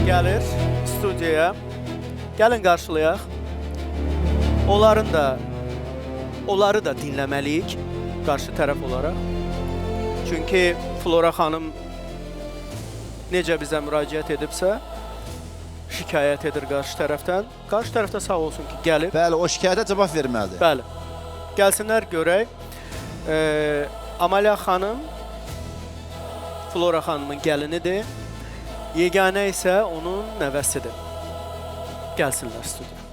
gəlir studiyaya. Gəlin qarşılayaq. Onları da dinləməliyik qarşı tərəf olaraq. Çünki Flora xanım necə bizə müraciət edibsə, şikayət edir qarşı tərəfdən. Qarşı tərəfdə sağ olsun ki, gəlib. Bəli, o şikayətə cavab verməlidir. Bəli. Gəlsinlər görək. Amalia xanım Flora xanımın gəlinidir. Yeganə isə onun nəvəsidir. Gəlsinlər studiya.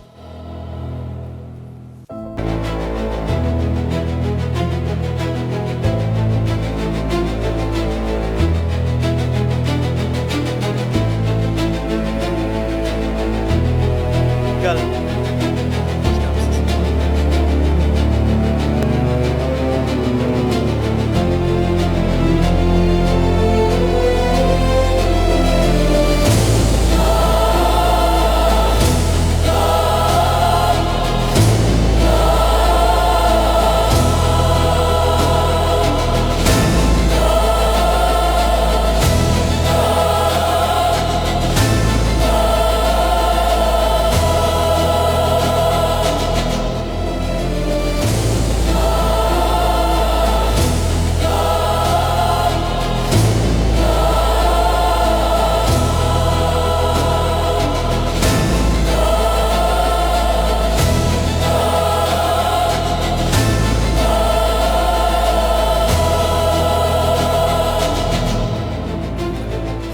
Gəlin. Hoş gəlmisiniz.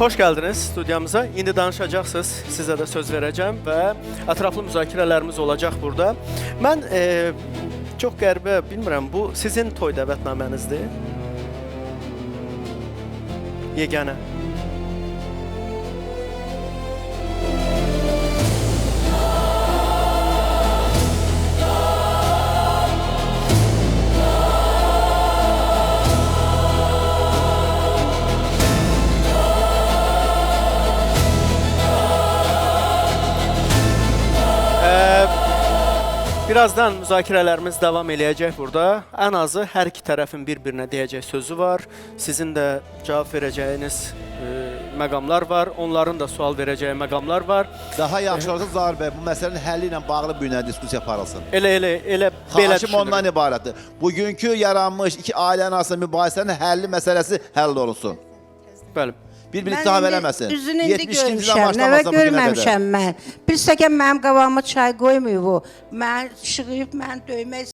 Xoş gəldiniz studiyamıza. İndi danışacaqsınız, sizə də söz verəcəm və ətraflı müzakirələrimiz olacaq burada. Mən çox qəribə, bilmirəm, bu sizin toy dəvətnamənizdir? Yeganə. Birazdan müzakirələrimiz davam eləyəcək burada. Ən azı hər iki tərəfin bir-birinə deyəcək sözü var. Sizin də cavab verəcəyiniz məqamlar var. Onların da sual verəcəyi məqamlar var. Daha yaxşı olsa Zahir bəy, bu məsələnin həlli ilə bağlı bir nə diskusiya aparılsın. Elə belə Xahişim ondan ibarətdir. Bugünkü yaranmış iki ailənin arasında mübahisənin həlli məsələsi həll olunsun. Bəli. Bir-birini ittiham eləməsin. Üzünü indi görmüşəm, nəvə görməmişəm mən. Bir stəkan mənim qabağıma çay qoymuyor bu. Mən şığıyıb, mən döymək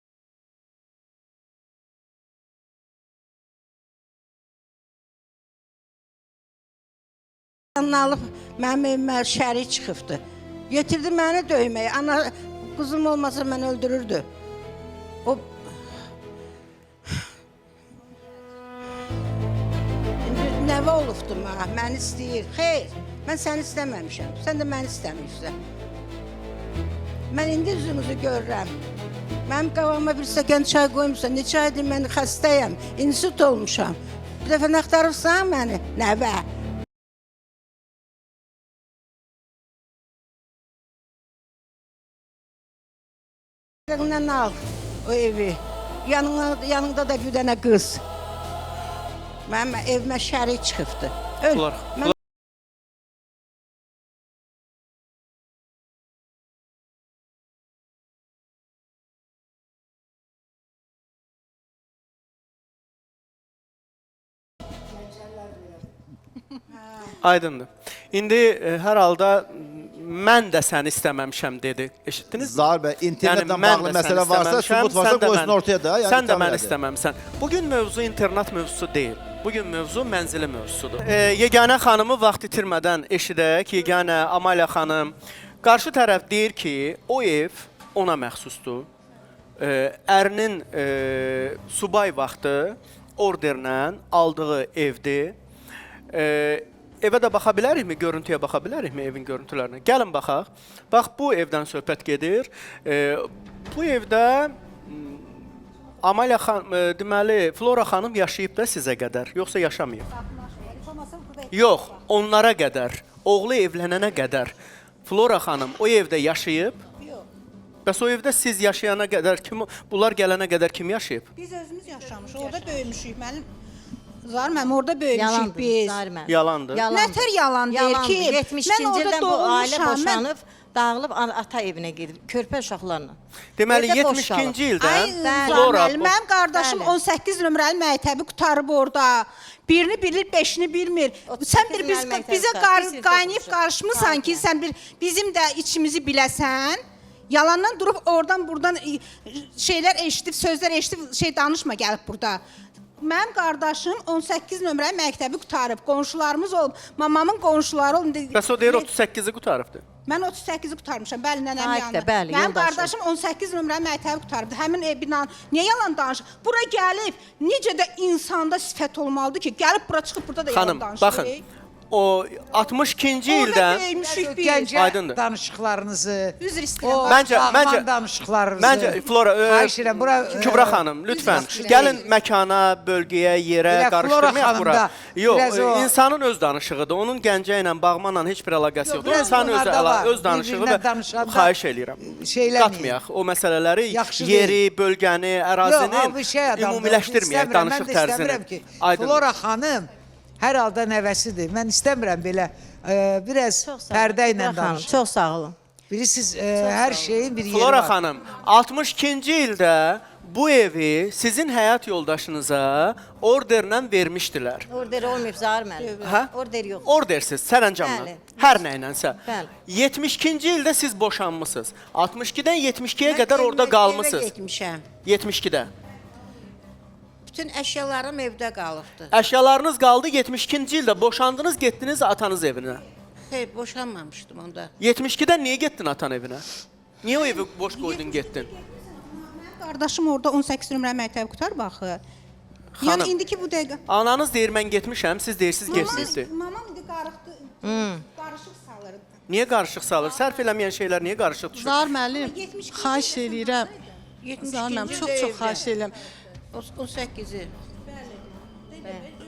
alıb, mənim evimə şərik çıxıbdır. Getirdi məni döyməyə. Ana, qızım olmasa mən öldürürdü. O nəvə olubdur mənə, məni istəyir. Xeyr, mən səni istəməmişəm, sən də məni istəmirsən. Mən indi üzünüzü görürəm. Mənim qabağıma bir stəkan çay qoymuşsan, neçə aydır mən xəstəyəm, insult olmuşam. Bir dəfə axtarırsan məni, nəvə. Yanından al o evi, yanında da bir dənə qız. Mənim evimə şərik çıxıbdır. Öl. Aydındır. İndi hər halda mən də səni istəməmişəm dedi. Eşitdiniz? Zahir bəy, internetlə bağlı məsələ varsa, sübut varsa qoysun ortaya da. Sən də məni istəməmsən. Bugün mövzu internet mövzusu deyil. Bugün mövzu mənzili mövzusudur. Yeganə xanımı vaxt itirmədən eşidək. Yeganə Amalia xanım. Qarşı tərəf deyir ki, o ev ona məxsusdur. Ərinin subay vaxtı orderlə aldığı evdir. Evə də baxa bilərikmi, görüntüyə baxa bilərikmi evin görüntülərinə? Gəlin baxaq. Bax, bu evdən söhbət gedir. Bu evdə Amalia xanım, deməli, Flora xanım yaşayıb da sizə qədər, yoxsa yaşamayıb? Yox, onlara qədər, oğlu evlənənə qədər Flora xanım o evdə yaşayıb? Yox. Bəs o evdə siz yaşayana qədər, bunlar gələnə qədər kim yaşayıb? Biz özümüz yaşamışıq, orada böyümüşük. Mənim Zar mənim orada böyümüşük Yalandır, biz. Zahir müəllim. Yalandır. Nətər yalan deyir Yalandır. ki, 72-ci mən orada ildən bu ailə doğulmuşam. boşanıb, dağılıb ata evinə gedib, körpə uşaqlarla. Deməli Evdə boş 72-ci Ay, ildən Bəli. Flora Zahir mənim qardaşım Bəli. 18 nömrəli məktəbi qutarıb orada. Birini bilir, beşini bilmir. 38 Sən bir nömrəli məktəbi bizə qutarıb, biz qaynayıb oxumuşuq. qarışmısan ki, sən bir bizim də içimizi biləsən. Yalandan durub oradan buradan şeylər eşidib, sözlər eşidib, şey danışma gəlib burada. Mənim qardaşım 18 nömrəli məktəbi qutarıb. Qonşularımız olub. Mamamın qonşuları olub. Bəs o deyir 38-i qutarıbdı. Mən 38-i qutarmışam, bəli, nənəm Sahibdə, yanında. bəli, Mənim yoldaşım. qardaşım 18 nömrəli məktəbi qutarıbdı. Həmin binan niyə yalan danışır? Bura gəlib, necə də insanda sifət olmalıdır ki, gəlib bura çıxıb burada da yalan Xanım, danışır. baxın. O 62-ci Orada ildə böyümüşük biz. Gəncə Aydındır. danışıqlarınızı. Üzr O istəyirəm. Məncə- danışıqlarınızı. Məncə Flora, Xahiş edirəm, bura Kübra xanım, lütfən Üzr gəlin məkana, bölgəyə, yerə Elə Flora qarışdırmayaq xanım bura. da Yox, biraz o- insanın öz danışığıdır. Onun Gəncə ilə, Bağmanla heç bir əlaqəsi yoxdur. biraz İnsanın öz bunlarda var. öz danışığı Bir-birindən və danışanda xahiş eləyirəm. şeyləməyin. Qatmayaq o məsələləri, Yaxşı yeri, bölgəni, ərazinin abi şey adamdır, ümumiləşdirməyək istəmirəm, danışıq mən də tərzini. istəmirəm ki, Aydın. Flora xanım hər halda nəvəsidir. Mən istəmirəm belə biraz Çox sağ olun. pərdə ilə Kübra xanım, danışın. çox sağ olun. Bilirsiniz, hər şeyin bir yeri Flora var. xanım, 62-ci ildə bu evi sizin həyat yoldaşınıza orderlə vermişdilər. Order olmayıb Zahir müəllim. Hə? Order yox. Ordersiz, sərəncamla. Bəli. Hər nə ilənsə. Bəli. 72-ci ildə siz boşanmısınız. 62-dən 72-yə qədər orada qalmısınız. Getmişəm. 72-də. Bütün əşyalarım evdə qalıbdı. Əşyalarınız qaldı 72-ci ildə. Boşandınız, getdiniz atanız evinə. Xeyr, boşanmamışdım onda. 72-dən niyə getdin atan evinə? Niyə o evi boş qoydun, getdin? Qardaşım orada 18 nömrəli məktəbi qutarıb axı. Xanım. Yəni indiki bu dəqiqə. Ananız deyir mən getmişəm, siz deyirsiniz getsinizdir. Mamam indi qarışıq salır. Niyə qarışıq salır? Sərf eləməyən şeylər niyə qarışıq düşür? Zahir müəllim, 72 xahiş eləyirəm. 72-ci Zahir müəllim, ildə çox evdə. xahiş eləyirəm. 18-i.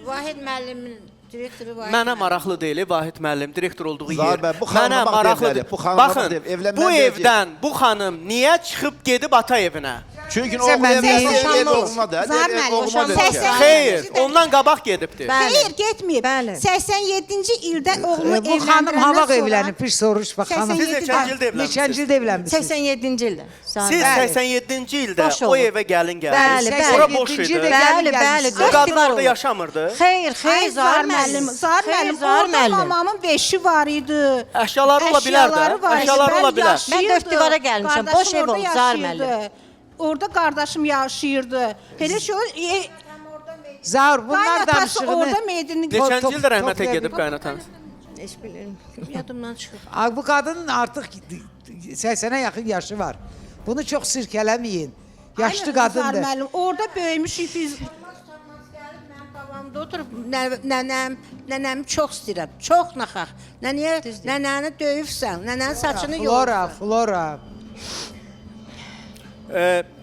Vahid müəllimin direktoru Vahid. Mənə maraqlı deyil, Vahid müəllim, direktor olduğu Zahir yer. bəy, bu xanıma Mənə bax maraqlı evləri, deyil. bu xanıma bax Baxın, ev- evlənmə bu deyəcək. evdən bu xanım niyə çıxıb gedib ata evinə? Çünki o Sən mən ev boşanma ev oğluna da, Zahir ev müəllim, oğluna boşanma. da. Səksən- Xeyr, ondan qabaq gedibdi. Bəli. Xeyr, getməyib. Bəli. 87-ci ildə oğlumu Bu xanım evləndirəndən hava sonra- evlənib, bir soruş bax xanım. Siz neçənci ildə evlənmisiniz? Neçənci ildə evlənmisiniz? 87-ci ildə. Zahir Siz müəllim. 87-ci ildə Boş o olub. evə gəlin Bəli, gəldiniz. bəli. Ora boş 87-ci idi. ildə Bəli, gəlin bəli. gəlmisiniz. O Dörd qadın divar orada olub. yaşamırdı. Xeyr, Ay, xeyr, Zahir müəllim. Zahir Xeyr, müəllim, Zahir orada müəllim. mamamın beşi var idi. Əşyaları ola bilər də, Əşyaları var idi. əşyaları ola bilər. yaşayırdım. Mən dörd divara gəlmişəm, boş Qardaşım ev orada olub, Zahir yaşayırdı. müəllim. Orada qardaşım yaşayırdı. Elə şey olur. Zahir bunlar Qaynatası orada danışığını... meydini Neçənci top- ildə rəhmətə toplaya gedib bilmir. qaynatanız? Heç bilirəm. yadımdan çıxıb. Ay, bu qadının artıq 80-ə yaxın yaşı var. Bunu çox sirkələməyin. Yaşlı Aynen, qadındır. Zahir müəllim, orada böyümüşük biz. Mənim qabağımda oturub nənəmi çox istəyirəm. Çox naxaq. Nənəni döyübsən, nənənin saçını Flora, yolubsan. Flora.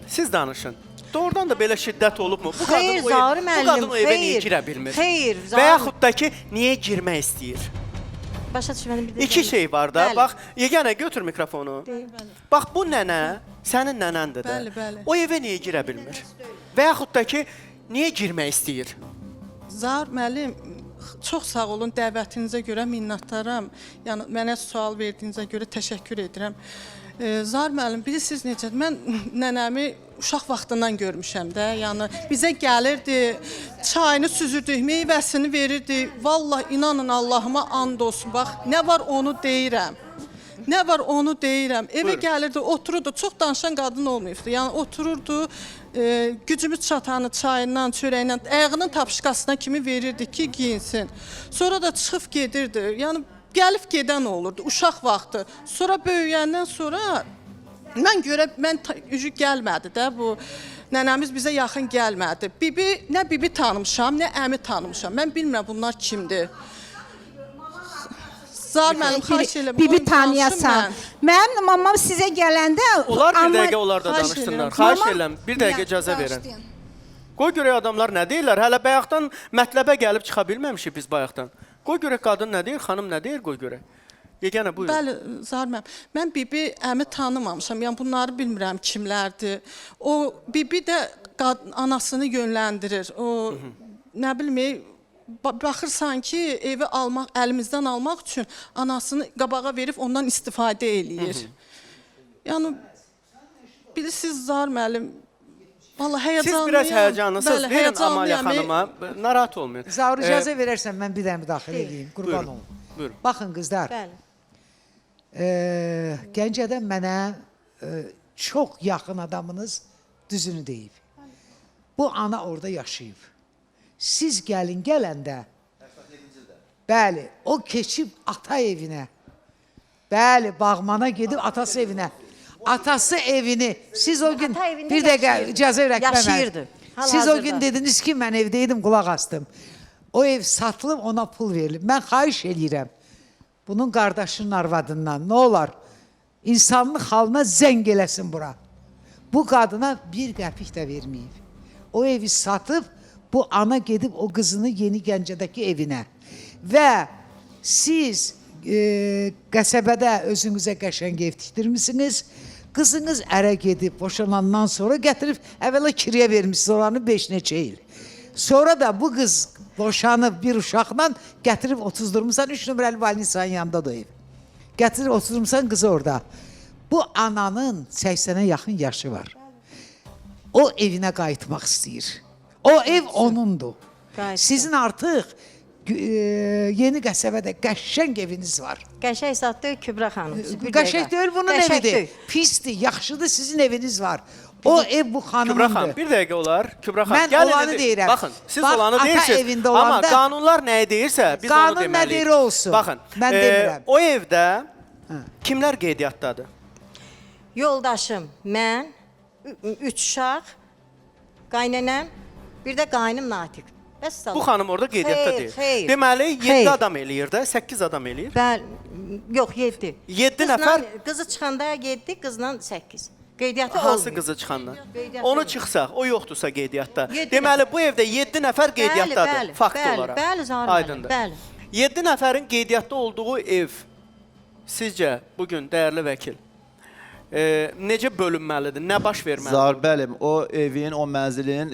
Siz danışın. Doğrudan da belə şiddət olubmu? Bu Xeyr, qadın o Zahir bu müəllim, qadın o evə niyə xeyr. girə bilmir? Xeyr, Və Zahir. yaxud da ki, niyə girmək istəyir? Başa düşmədim bir də. İki şey var da. Bəli. Bax, yeganə götür mikrofonu. Bax bu nənə sənin nənəndir də. Bəli, bəli. O evə niyə girə bilmir? Və yaxud da ki, niyə girmək istəyir? Zahir müəllim, çox sağ olun dəvətinizə görə minnətdaram. Yəni mənə sual verdiyinizə görə təşəkkür edirəm. Zahir müəllim, bilirsiniz necə? Mən nənəmi uşaq vaxtından görmüşəm də. Yəni bizə gəlirdi, çayını süzürdük, meyvəsini verirdi. Vallahi inanın Allahıma and olsun. Bax, nə var onu deyirəm. Nə var onu deyirəm. Evə gəlirdi, otururdu. Çox danışan qadın olmayıbdı. Yəni otururdu, gücümüz çatanı çayından, çörəyindən, ayağının tapışqasına kimi verirdi ki, giyinsin. Sonra da çıxıb gedirdi. Yəni gəlib gedən olurdu uşaq vaxtı. Sonra böyüyəndən sonra mən üzü gəlmədi də bu. Nənəmiz bizə yaxın gəlmədi. Nə bibi tanımışam, nə əmi tanımışam. Mən bilmirəm bunlar kimdir. Zahir müəllim, xahiş edirəm. Bibi tanıyasan. Mənim mamam sizə gələndə... Onlar bir amma- dəqiqə onlar da Xahiş danışsınlar. edirəm. Xahiş Mamam- edirəm, bir dəqiqə icazə verin. Bağışlayın. Qoy görək adamlar nə deyirlər? Hələ bayaqdan mətləbə gəlib çıxa bilməmişik biz bayaqdan. Qoy görək qadın nə deyir, xanım nə deyir, qoy görək. Yeganə buyurun. Bəli, Zahir müəllim. Mən bibi əmi tanımamışam. Yəni bunları bilmirəm kimlərdir. O bibi də anasını yönləndirir. O nə bilim, baxırsan ki, evi almaq, əlimizdən almaq üçün anasını qabağa verib ondan istifadə eləyir. Yəni, bilirsiniz, Zahir müəllim, vallahi Siz həyecanlıyam. biraz həyecanlısınız. Bəli, Verin Amalya həyecanlıyam. xanıma. Narahat olmayın. Zaur icazə verərsən mən bir dənə daxil edeyim. Qurban Buyurun. olum. Buyurun. Baxın qızlar. Bəli. Gəncədə mənə çox yaxın adamınız düzünü deyib. Bu ana orada yaşayıb. Siz gələndə, bəli, o keçib ata evinə, bəli, Bağmana gedib atası evinə. Atası evini, siz o gün, Ata evində bir dəqiqə yaşayırdı. icazə verək Yaşayırdı. Siz o Hal-hazırda. gün dediniz ki, mən evdeydim, qulaq astım. O ev satılıb, ona pul verilib. Mən xahiş eləyirəm. Bunun qardaşının arvadından nə olar? İnsanlıq halına zəng eləsin bura. Bu qadına bir qəpik də verməyib. O evi satıb, bu ana gedib o qızını Yeni Gəncədəki evinə. Və siz qəsəbədə özünüzə qəşəng ev tikdirmisiniz. Qızınız ərə gedib, boşanandan sonra gətirib, əvvəla kiriyə vermişsiniz oranı 5 neçə il. Sonra da bu qız boşanıb bir uşaqla gətirib otuzdurmuşsan, 3 nömrəli Valinisanın yanında da ev. Gətirib otuzdurmuşsan qızı orada. Bu ananın 80-ə yaxın yaşı var. O evinə qayıtmaq istəyir. O ev onundur. Qayıtsın. Sizin artıq Yeni Qəsəbədə qəşəng eviniz var. Qəşəng satdı Kübra xanım. Qəşəng deyil, bunun Qəşəng evidir. deyil. Pisdir, yaxşıdır, sizin eviniz var. O ev bu Kübra xanım, xanımındır. bir dəqiqə olar. Kübra xanım, Mən gəlin olanı indi- deyirəm. Baxın, siz Bax, olanı ata deyirsiniz. evində Amma olanda- qanunlar nəyi deyirsə, biz Qanun onu nə deməliyik. deyir olsun. Baxın, Mən demirəm. o evdə kimlər qeydiyyatdadır? Yoldaşım, mən, 3 uşaq, qaynanəm, bir də qaynım Natiq. Vəssalam. Bu xanım orada qeydiyyatda Xeyr, deyil. xeyr. Deməli, 7 Xeyr. adam eləyir də, 8 adam eləyir. Bəli, yox 7. 7 nəfər? Qızı çıxanda 7, qızla 8. Qeydiyyatı Hansı olmuyor. qızı çıxandan? Qeydiyyatda Onu yox. çıxsaq, o yoxdursa qeydiyyatda. Yeddi Deməli, bu evdə 7 nəfər qeydiyyatdadır, Bəli, bəli, fakt bəli, olaraq. bəli, Zahir müəllim, Aydındır. bəli. 7 nəfərin qeydiyyatda olduğu ev sizcə bugün dəyərli vəkil necə bölünməlidir? Nə baş verməlidir? Zarbəlim, o evin, o mənzilin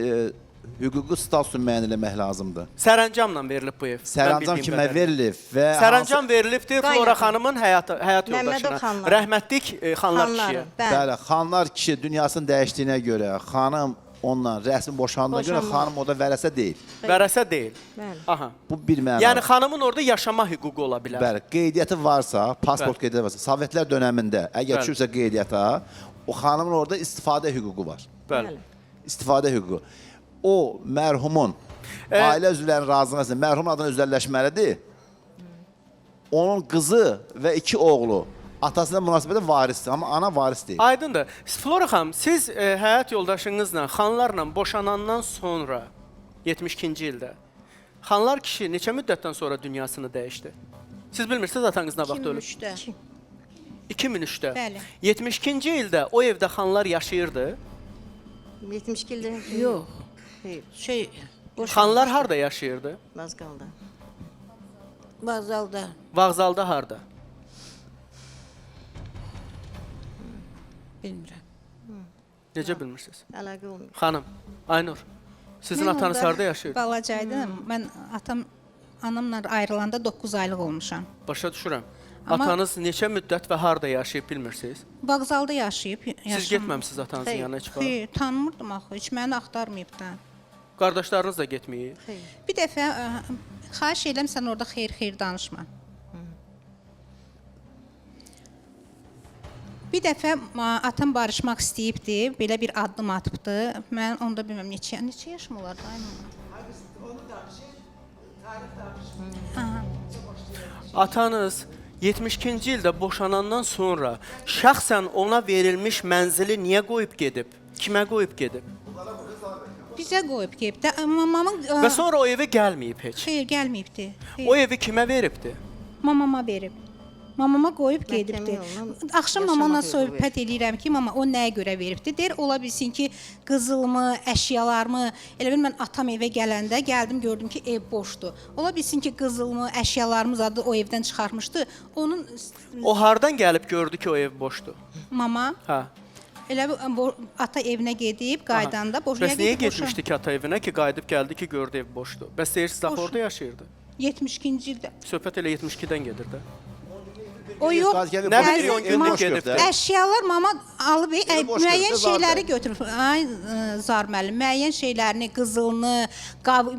hüquqi statusunu müəyyən eləmək lazımdır. Sərəncamla verilib bu ev. Sərəncam Mən bildiyim kimə qədərilə. verilib və Sərəncam verilibdir Qaynana. Flora xanımın həyat Məmmədov yoldaşına. xanlar. Rəhmətlik xanlar kişiyə. Bəli. Bəli, xanlar kişi dünyasının dəyişdiyinə görə, xanım onunla rəsmi boşandığına görə Boşanma. xanım orada vərəsə deyil. Vərəsə deyil. Bəli. Aha. Bu bir məna. Yəni xanımın orada yaşama hüququ ola bilər. Bəli, qeydiyyatı varsa, pasport Bəli. qeydiyyatı varsa, Sovetlər dönəmində əgər Bəli. düşürsə qeydiyyata, o xanımın orada istifadə hüququ var. Bəli. İstifadə hüququ. O mərhumun ailə üzvlərinin razılığına mərhumun adına özəlləşməlidir. Onun qızı və 2 oğlu atasına münasibətdə varisdir, amma ana varis deyil. Aydındır. Flora xanım, siz həyat yoldaşınızla, xanlarla boşanandan sonra 72-ci ildə xanlar kişi neçə müddətdən sonra dünyasını dəyişdi? Siz bilmirsiniz atanız nə vaxt ölüb? 2003-də. 2003-də. Bəli. 72-ci ildə o evdə xanlar yaşayırdı. 72 ildə. Yox. Xeyr, Şey, Xanlar harda yaşayırdı? az qaldı. Vağzalda. Vağzalda harda? Bilmirəm. Necə bilmirsiniz? Əlaqə olmuyor. Xanım, Aynur, sizin Mən atanız orada harda yaşayırdı? Balacaydım. Mən anamla ayrılanda 9 aylıq olmuşam. Başa düşürəm. Amma- Atanız neçə müddət və harda yaşayıb bilmirsiniz? Vağzalda yaşayıb. Siz getməmisiniz atanızın Xeyr, yanına heç vaxt? Xeyr, tanımırdım axı. Heç məni axtarmayıb da. Qardaşlarınız da getməyib? Bir dəfə xahiş edirəm sən orada xeyir danışma. Bir dəfə atam barışmaq istəyibdi, belə bir addım atıbdı. Mən onda bilmirəm neçə yaşım olardı aynı. Atanız 72-ci ildə boşanandan sonra şəxsən ona verilmiş mənzili niyə qoyub gedib? Kimə qoyub gedib? Bizə qoyub gedib də mamamın Və sonra o evə gəlməyib heç. xeyr gəlməyibdi. O evi kimə veribdi? Mamama verib. Mamama qoyub gedibdi. yolla Axşam yaşamaq mamamla hüququ söhbət eləyirəm ki, mama o nəyə görə veribdi? Deyir, ola bilsin ki, qızılımı, əşyalarımı, elə bil mən atam evə gələndə gəldim, gördüm ki, ev boşdur. Ola bilsin ki, qızılımı, əşyalarımı zadı o evdən çıxarmışdı. Onun O hardan gəlib gördü ki, o ev boşdur? mama Hə. Elə bu ata evinə gedib qaydanda boşaya Bəs niyə gedib getmişdi ki ata evinə ki, qayıdıb gəldi ki, gördü ev boşdur? Bəs deyirsiniz axı orada yaşayırdı. 72-ci ildə. Söhbət elə 72-dən gedir də. O yox. Nə bilir, 10 gündür gedib də. Əşyalar mama alıb boş müəyyən götürüb, şeyləri götürüb. Ay Zar müəllim, müəyyən şeylərini, qızılını,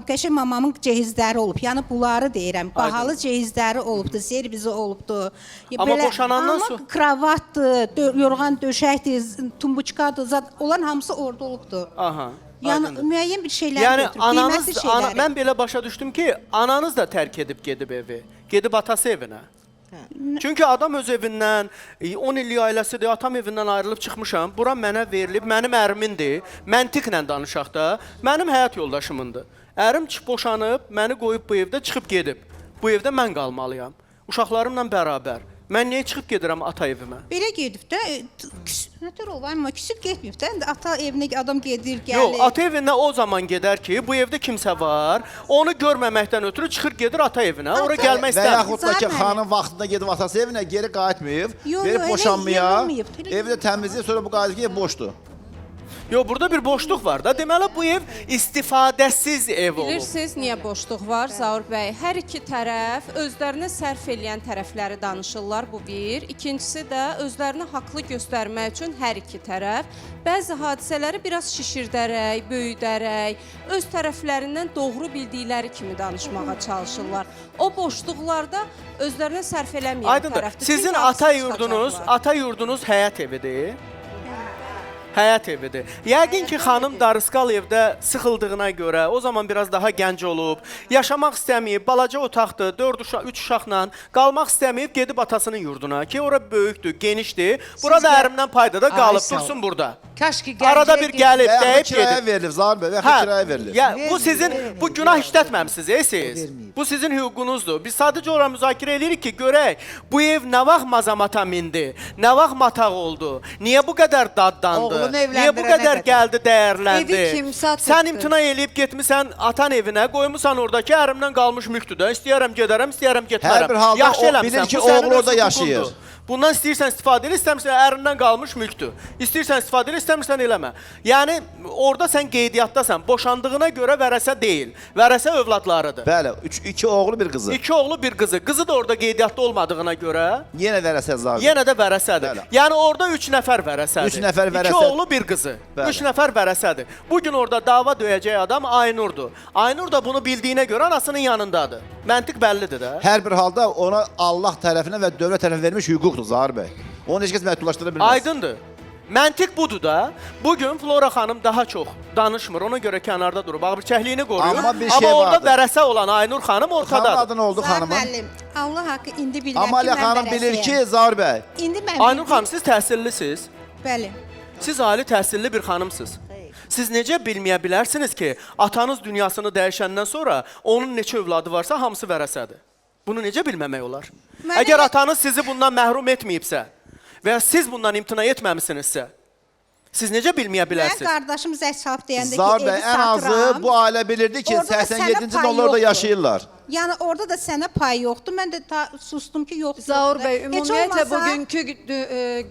qəşəng mamamın cehizləri olub. Yəni bunları deyirəm. Bahalı cehizləri olubdu, servisi olubdu. Amma boşanandan sonra kravatdır, yorğan döşəkdir, tumbuçkadır, zat olan hamısı orada olubdu. Aha. Yəni aydındır. müəyyən bir şeylər Yəni götürüb, ananız, qiymətli şeyləri. mən belə başa düşdüm ki, ananız da tərk edib gedib evi. Gedib atası evinə. Çünki adam öz evindən 10 illik ailəsidir, atam evindən ayrılıb çıxmışam. Bura mənə verilib, mənim ərimindir. Məntiqlə danışaq da, mənim həyat yoldaşımındır. Ərim boşanıb, məni qoyub bu evdə çıxıb gedib. Bu evdə mən qalmalıyam. Uşaqlarımla bərabər. Mən niyə çıxıb gedirəm ata evimə? Belə gedib də, nətər olub, amma küsüb getməyib də, ata evinə adam gedir, gəlir. Yox, ata evinə o zaman gedər ki, bu evdə kimsə var, onu görməməkdən ötürü çıxır gedir ata evinə, ora gəlmək Və istəmir. yaxud da ki, Zar xanım vaxtında gedib atası evinə geri qayıtmayıb, Yox, verib elə boşanmaya, yığılmayıb, elə evi də təmizləyib, sonra bu qayıdır ki, ev boşdur. Yox, burada bir boşluq var da. Deməli bu ev istifadəsiz ev olub. Bilirsiniz niyə boşluq var Zaur bəy? Hər iki tərəf özlərinə sərf eləyən tərəfləri danışırlar, bu bir. İkincisi də özlərini haqlı göstərmək üçün hər iki tərəf bəzi hadisələri biraz şişirdərək, böyüdərək, öz tərəflərindən doğru bildikləri kimi danışmağa çalışırlar. O boşluqlarda özlərinə sərf eləməyən Aydındır. tərəfdir. Sizin Çünki ata yurdunuz həyat evidir. Həyat evidir. Yəqin ki, xanım Darıskal evdə sıxıldığına görə, o zaman biraz daha gənc olub, yaşamaq istəməyib, balaca otaqdır, 3 uşaqla qalmaq istəməyib, gedib atasının yurduna ki, ora böyükdür, genişdir. Burada ərimdən payda da qalıb, sağ ol. dursun burada. Kaş ki Arada bir gəlib, Və yaxud dəyib kiraya gedib. verilir Zahir bəy, və yaxud kiraya verilir. Ya, bu sizin, bu günah işlətməmsiniz, siz. Verməyib. Bu sizin hüququnuzdur. Biz sadəcə ora müzakirə edirik ki, görək, bu ev nə vaxt mazamata mindi, nə vaxt mataq oldu, niyə bu qədər daddandı, Oğlunu niyə bu evləndirənə qədər gəldi, dəyərləndi. Evi kim satıbdı? Sən imtina eləyib getmisən atan evinə, qoymusan oradakı ərimdən qalmış mülkdür da, istəyərəm gedərəm, istəyərəm getmərəm. Hər bir halda Yaxşı o eləmisən, bilir ki, bu sənin oğlu öz orada yaşayır. hüququndur. Bundan istəyirsən istifadə elə, istəmirsən ərindən qalmış mülkdür. İstəyirsən istifadə elə, istəmirsən eləmə. Yəni orada sən qeydiyyatdasan. Boşandığına görə vərəsə deyil. Vərəsə övladlarıdır. Bəli, 2 oğlu, bir qızı. 2 oğlu, bir qızı. Qızı da orada qeydiyyatda olmadığına görə Yenə verəsə Zahir bəy. yenə də vərəsədir. Bəli. Yəni orada 3 nəfər vərəsədir. 3 nəfər 2 vərəsə. oğlu, bir qızı. Bəli. 3 nəfər vərəsədir. Bu gün orada dava döyəcək adam Aynurdur. Aynur da bunu bildiyinə görə anasının yanındadır. Məntiq bəllidir də. Hər bir halda ona Allah tərəfinə və dövlət tərəfindən verilmiş hüquqdur Zahir bəy. Onu heç kəs məhdudlaşdıra bilməz. Aydındır. Məntiq budur da. Bugün Flora xanım daha çox danışmır. Ona görə kənarda durub ağbirçəkliyini qoruyur. Amma bir şey orada vardır. vərəsə olan Aynur xanım Xanım ortadadır. adı nə oldu Zar xanımın? müəllim, Allah haqqı indi bilirəm ki, Amaliya mən xanım bilir vərəsəyəm. ki, Zahir bəy. İndi mən Aynur bildim. xanım, siz təhsillisiniz. Bəli. Siz ali təhsilli bir xanımsınız. Siz necə bilməyə bilərsiniz ki, atanız dünyasını dəyişəndən sonra onun neçə övladı varsa hamısı vərəsədir? Bunu necə bilməmək olar? Mənə Əgər də- atanız sizi bundan məhrum etməyibsə və ya siz bundan imtina etməmisinizsə, siz necə bilməyə Mən bilərsiniz? qardaşım zəng deyəndə ki, Zahir bəy evi ən azı satıram. bu ailə bilirdi ki, Orada da sənə 87-ci pay ildə onlar orada yoxdur. yaşayırlar. Yəni orada da sənə pay yoxdur. Mən də sustum ki, yoxdur. Zaur bəy, Heç ümumiyyətlə olmasa- bugünkü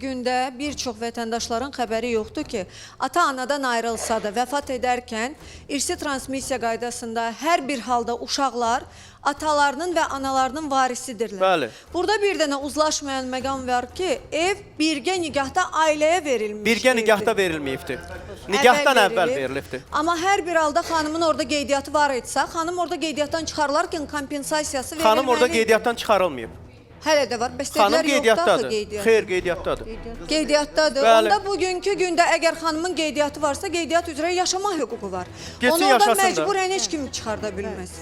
gündə bir çox vətəndaşların xəbəri yoxdur ki, ata-anadan ayrılsa da vəfat edərkən irsi transmissiya qaydasında hər bir halda uşaqlar atalarının və analarının varisidirlər. Bəli. Burada bir dənə uzlaşmayan məqam var ki, ev birgə nigahda ailəyə verilmişdir. Birgə nigahda verilməyibdir. Nigahdan əvvəl verilibdir. Amma hər bir halda xanımın orada qeydiyyatı var etsə, xanım orada qeydiyyatdan çıxarılarkən kompensasiyası verilməlidir. Xanım orada qeydiyyatdan çıxarılmayıb. Hələ də var. Bəs Xanım dedilər yoxdur axı qeydiyyatdadır. qeydiyyat. Xeyr, qeydiyyatdadır. Qeydiyyatdadır. Bəli. Onda bugünkü gündə əgər xanımın qeydiyyatı varsa, qeydiyyat üzrə yaşama hüququ var. Getsin Onu oradan yaşasın da. məcburən heç kim çıxarda bilməz.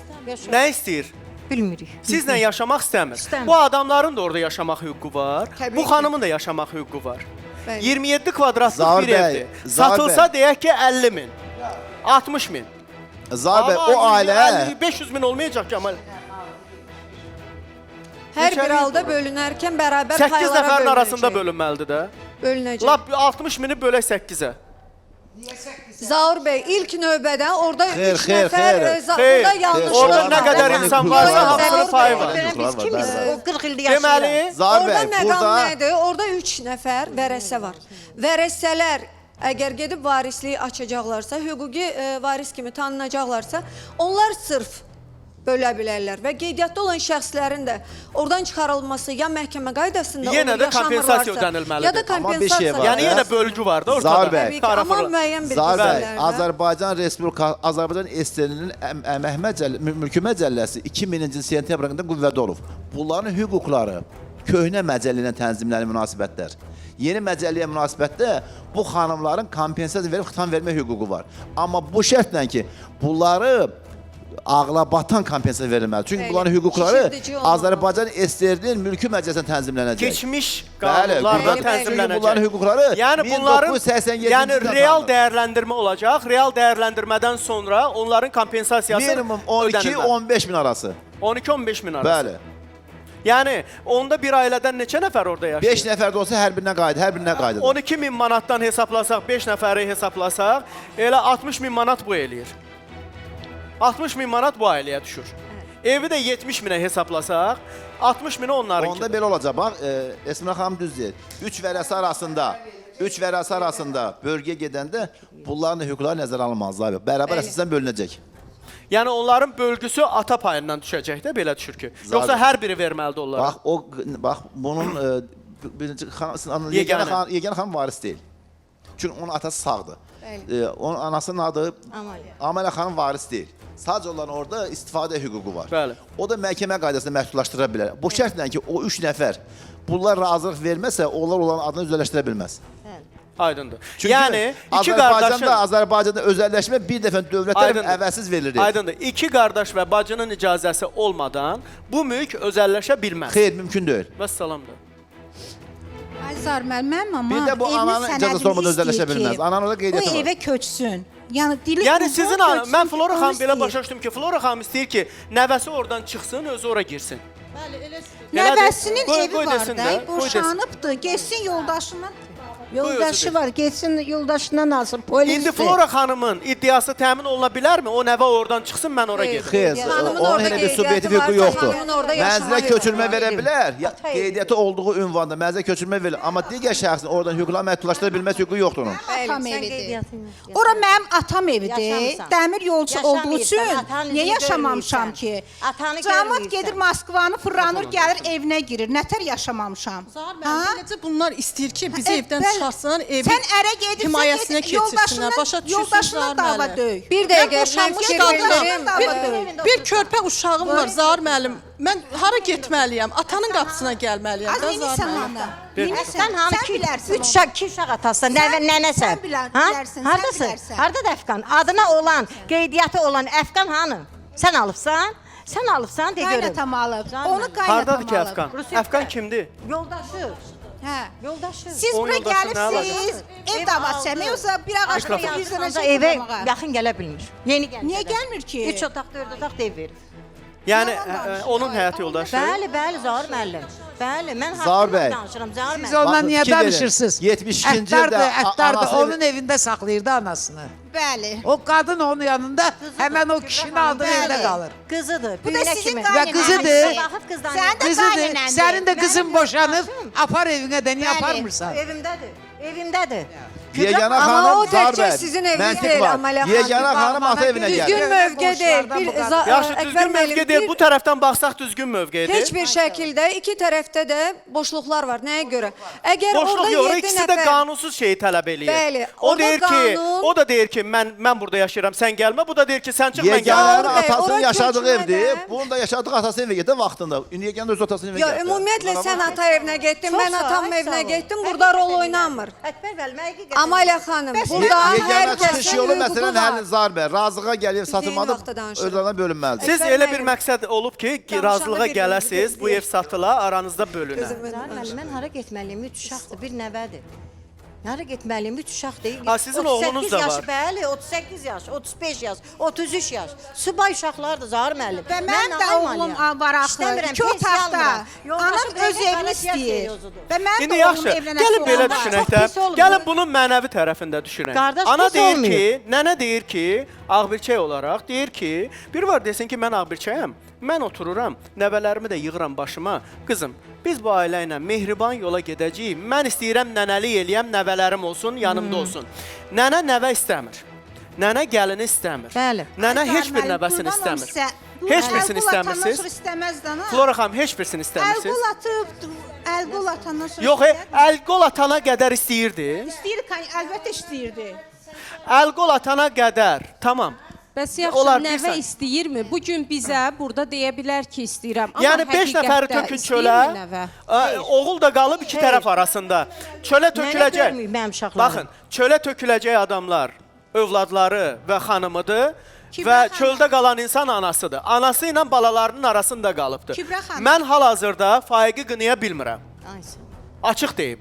Nə istəyir? Bilmirik. Sizlə yaşamaq istəmir. İstəmir. Bu adamların da orada yaşamaq hüququ var. Təbii Bu ki. xanımın da yaşamaq hüququ var. Bəli. 27 kvadratlıq Zahir bir bəy, evdir. Zahir Satılsa bəy. deyək ki 50 min. 60 min. Zahir bəy, o Amma ailə 500 min olmayacaq Kemal. Hər Neçə bir min halda olur? bölünərkən bərabər 8 paylara nəfərin bölünəcək. arasında bölünməlidir də. Bölünəcək. Lap 60 mini bölək 8-ə. Zaur bəy, ilk növbədə orada Xeyr, 3 xeyr, nəfər xeyr. orada yanlışlar Orada var. nə qədər Değil mi? insan varsa Yox, hamısının Zaur payı bəy, var. Biz kimiz? O 40 ildir Deməli, yaşayırıq. Zaur Orada bəy, məqam burada nədir? Orada 3 nəfər vərəsə var. Vərəsələr əgər gedib varisliyi açacaqlarsa, hüquqi varis kimi tanınacaqlarsa, onlar sırf bölə bilərlər və qeydiyyatda olan şəxslərin də oradan çıxarılması ya məhkəmə qaydasında Yenə olur, də yaşamırlarsa, kompensasiya ödənilməlidir. ya da Amma bir şey kompensasiya. var. Yəni yenə bölgü var da ortada. Zaur bəy. Təbii ki, amma Tarafı- müəyyən bir Zaur bəy, qüvvələrdə. Azərbaycan Respublikası, Azərbaycan SSR-nin Əmək Mülki Məcəlləsi 2000-ci sentyabr ayında qüvvədə olub. Bunların hüquqları köhnə məcəllə ilə tənzimlənən münasibətlər. Yeni məcəlləyə münasibətdə bu xanımların kompensasiya verib xitam vermə hüququ var. Amma bu şərtlə ki, bunları ağla batan kompensasiya verilməli. Çünki Bəli, bunların hüquqları şişirdici olmalı. Azərbaycan SSR-nin mülki məcəlləsində tənzimlənəcək. Keçmiş Bəli, qanunlarla bəli, bəli. tənzimlənəcək. Bunların hüquqları Yəni bunların 1987-ci yəni ildə real tanınır. dəyərləndirmə olacaq. Real dəyərləndirmədən sonra onların kompensasiyası Minimum ödənilməli. 12-15 min arası. 12-15 min arası. Bəli. Yəni onda bir ailədən neçə nəfər orada yaşayır? 5 nəfər də olsa hər birinə qayıdı, hər birinə qayıdı. 12 min manatdan hesablasaq, 5 nəfəri hesablasaq, elə 60 min manat bu eləyir. 60 min manat bu ailəyə düşür. Evi də 70 minə hesablasaq, 60 minə onların. Onda belə olacaq. Bax, Esmə xanım düz deyir. 3 vərəsə arasında bölgəyə gedəndə bunların da hüquqları nəzərə alınmaz abi. Bərabər əsasən bölünəcək. Yəni onların bölgüsü ata payından düşəcək də belə düşür ki. Yoxsa hər biri verməlidir onlara. Bax bunun birinci Yeganə. yeganə xanım varis deyil. Çünki onun atası sağdır. Onun anasının adı Amalə xanım varis deyil. Sadəcə onların orada istifadə hüququ var. Bəli. O da məhkəmə qaydasında məhdudlaşdıra bilər. Bu şərtlə ki, o 3 nəfər bunlar razılıq verməsə, onlar onların adını üzərləşdirə bilməz. Aydındır. Çünki Yəni iki qardaşın Azərbaycanda özəlləşmə bir dəfə dövlətlər Aydındır. əvəzsiz verilir. Aydındır. İki qardaş və bacının icazəsi olmadan bu mülk özəlləşə bilməz. Xeyr, mümkün deyil. Vəssalamdır. Azar mənim mamam Bir də bu evin ananın icazəsi sənədini olmadan özəlləşə istəyir ki, bilməz. Ananın orada qeydiyyatı Bu var. evə köçsün. Yəni dili Yəni uzun sizin köçsün, mən Flora onu xanım belə istəyir. başa düşdüm ki, Flora xanım istəyir ki, nəvəsi oradan çıxsın, özü ora girsin. Nəvəsinin Qoy- evi qoy var desin da, də, qoy desin. boşanıbdı, getsin yoldaşından. Yoldaşı var, getsin yoldaşından alsın, polisdir. İndi Flora xanımın iddiası təmin oluna bilərmi? O nəvə oradan çıxsın, mən ora gedim. Xeyr, Xanımın onun orada elə bir qeydiyyatı subyektiv varsa, hüququ yoxdur. xanımın orada yaşamaq Mənzilə köçürmə hüququ verə var. bilər, qeydiyyatı olduğu ünvanda mənzilə köçürmə verilir. Amma digər şəxsin oradan hüquqla məhdudlaşdıra bilməz hüququ yoxdur onun. Atam Sən evidir. qeydiyyatın yox. Ora mənim atam evidir. Yaşamısan. Dəmir yolçu olduğu Yaşamayırsan, üçün atanı niyə niyə yaşamamışam görməyirsən? ki? Atanı Cəmat görməyirsən. gedir Moskvanı fırlanır, gəlir evinə girir. Nətər yaşamamışam? Zahir müəllim, necə bunlar istəyir ki, bizi evdən bəli. çıxartsınlar, evi Sən ərə gedirsən, himayəsinə keçirsinlər. Başa düşürsünüz yoldaşına Zahir dava müəllim. döy. Bir Mən dəqiqə, boşanmış mən qadınam, fikir dava verim. döy. Bir körpə uşağım var Zahir müəllim. Mən hara getməliyəm? Atanın qapısına gəlməliyəm Az da mini Zahir sən müəllim. ana. Sən hanı Sən ki, bilərsən 3 onu. uşaq, 2 uşaq atasan, nənəsən. sən bilərsən, sən Hardasın? bilərsən. Harda da Əfqan? Adına olan, qeydiyyatı olan Əfqan hanı? Sən alıbsan? Sən alıbsan de görüm. Qaynatam alıb. Zahir Onu müəllim. qaynatam Hardadır ki alıb. Əfqan? Rusiya- Əfqan kimdir? Yoldaşı. Hə. Yoldaşı. Siz Onun bura yoldaşı nə gəlibsiz, alacaq? ev davası çəkmək, yoxsa bir ağacla Mikrofon. 100 dənə Aslında şey evə qurmağa? yaxın gələ bilmir. Yeni gəncədə. Niyə gəlmir ki? 3 otaq, 4 otaq da ev verir. Yəni Yalan danışır. onun həyat yoldaşı. Bəli, bəli, Zahir müəllim. Bəli, mən Zahir bəy. danışıram, Zahir Siz müəllim. onunla Baxın, niyə fikir verin. danışırsınız? 72-ci Əttardır, ildə əttardır. anası- Onun evində saxlayırdı anasını. Bəli. O qadın onun yanında həmən o kişinin aldığı evdə qalır. Qızıdır. Bu da büyünə sizin kimi. qaynananız. Və qızıdır. Baxıb qızdan. Sən də Qızıdır. qaynanandır. Sənin də qızın Mənim boşanıb, qardaşım. apar evinə də niyə Bəli. aparmırsan? Evimdədir. Evimdədir. Yeganə Amma xanım o Zahir təkcə bəy. sizin eviniz Məntiq deyil, var. Amalə xanım. Yeganə xanım ata Bana evinə düzgün Düzgün gəlir. mövqe deyil. Borçlardan bu Bir qədər. Yaxşı, Əkbər düzgün müəllim, mövqe deyil. Bu tərəfdən baxsaq düzgün mövqedir. heç bir şəkildə iki tərəfdə də boşluqlar var. Nəyə görə? Əgər Boşluq orada yox, 7 ikisi də nəfər qanunsuz şeyi tələb eləyir. Bəli, O orada deyir ki, qanun- o da deyir ki, mən burada yaşayıram, sən gəlmə. Bu da deyir ki, sən çıx, mən Yeganənin gəlməm. Zahir bəy, atasının ora yaşadığı köçmədə- evdir. Bunun da yaşadığı atasının evinə gedir vaxtında. İndi Yeganə öz atasının evinə Yo, gəlir. ümumiyyətlə sən ata evinə getdin, Çox mən sağ ol, atamın sağ evinə ol. getdim. Burada rol oynamır. Əkbər müəllim, həqiqətən. Amalə xanım, burada hər Yeganə çıxış kəsin yolu hüququ məsələn var. həll Zahir bəy. Razılığa gəlib satılmadı, vaxtda danışırıq. özlərinə bölünməlidir. Siz Əkbər elə bir müəllim. məqsəd olub ki, Danışanda razılığa bir-birimizi gələsiz, bu gözləyək. ev satıla, aranızda bölünə. Zahir müəllim, mən hara getməliyim? 3 uşaqdır, bir nəvədir. Hara getməliyim? 3 uşaq deyil. Ha, sizin oğlunuz da 38 yaş, var. bəli, 38 yaş, 35 yaş, 33 yaş. Subay uşaqlardır Zahir müəllim. Və mən də oğlum var axı. İstəmirəm, 2 pensiya otaqda. almıram. Anam öz evini istəyir. Və mən İndi də yaxşı, oğlum evlənəsi gəlin belə olmaz. düşünək Çox də. pis olmuyor. Gəlin bunun mənəvi tərəfində düşünək. Qardaş, Ana pis deyir olmuyor. ki, nənə deyir ki, ağbirçək olaraq deyir ki, biri var desin ki, mən ağbirçəyəm. Mən otururam, nəvələrimi də yığıram başıma. Qızım, biz bu ailə ilə mehriban yola gedəcəyik. Mən istəyirəm nənəlik eləyəm, nəvələrim olsun, yanımda olsun. Nənə nəvə istəmir. Nənə gəlini istəmir. Bəli. Nənə Ay, heç bir Zahir müəllim, nəvəsini qurban istəmir. olum sizə. Bu Heç əl birisini qol atandan istəmirsiniz. sonra istəməzdi ana. Flora xanım, heç birisini Əl istəmirsiniz. qol atıb, əl qol atandan sonra Yox, əl qol atana qədər istəyirdi. İstəyir, əlbəttə istəyirdi. Əl qol atana qədər, tamam. Bəs yaxşı, Olar, nəvə bilirsən. istəyirmi? Bu gün bizə burada deyə bilər ki, istəyirəm. Amma Yəni 5 nəfəri həqiqətdə tökün istəyirmi çölə. nəvə? Oğul da qalıb iki tərəf arasında. Çölə töküləcək. görməyib mənim uşaqlarım? Baxın, çölə töküləcək adamlar övladları və xanımıdır Kübra və xanım. çöldə qalan insan anasıdır. Anası ilə balalarının arasında qalıbdır. Kübra xanım. Mən hal-hazırda Faiqi qınaya bilmirəm. Açıq deyim.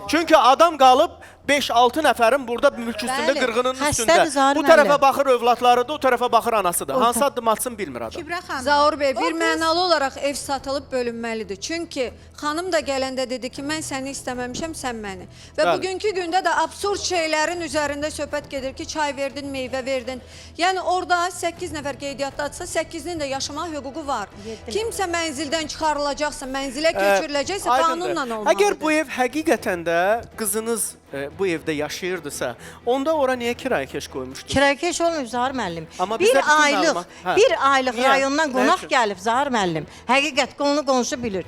Çünki adam qalıb 5-6 nəfərin burada mülk üstündə, Bəli, qırğının xəstədir üstündə. Zahir Bu tərəfə müəllim. baxır övladlarıdır, o tərəfə baxır anasıdır. Hansı addım atsın bilmir adam. Kübra xanım. Zaur bəy, bir o qız- mənalı olaraq ev satılıb bölünməlidir. Çünki xanım da gələndə dedi ki, mən səni istəməmişəm, sən məni. Və Bəli. bugünkü gündə də absurd şeylərin üzərində söhbət gedir ki, çay verdin, meyvə verdin. Yəni orada 8 nəfər qeydiyyatdadırsa, 8-nin də yaşamaq hüququ var. Kimsə mənzildən çıxarılacaqsa, mənzilə köçürüləcəksə, Aydındır. qanunla olmalıdır. Əgər bu ev həqiqətən də qızınız bu evdə yaşayırdısa, onda ora niyə kirayə-keş qoymuşdunuz? Kirakeş olmayıb Zahir müəllim. Amma Bir bizə bütün aylıq, məlumat- Hə. bir aylıq Niyə? rayondan Nə qonaq üçün? gəlib Zahir müəllim. Həqiqət qonşu bilir.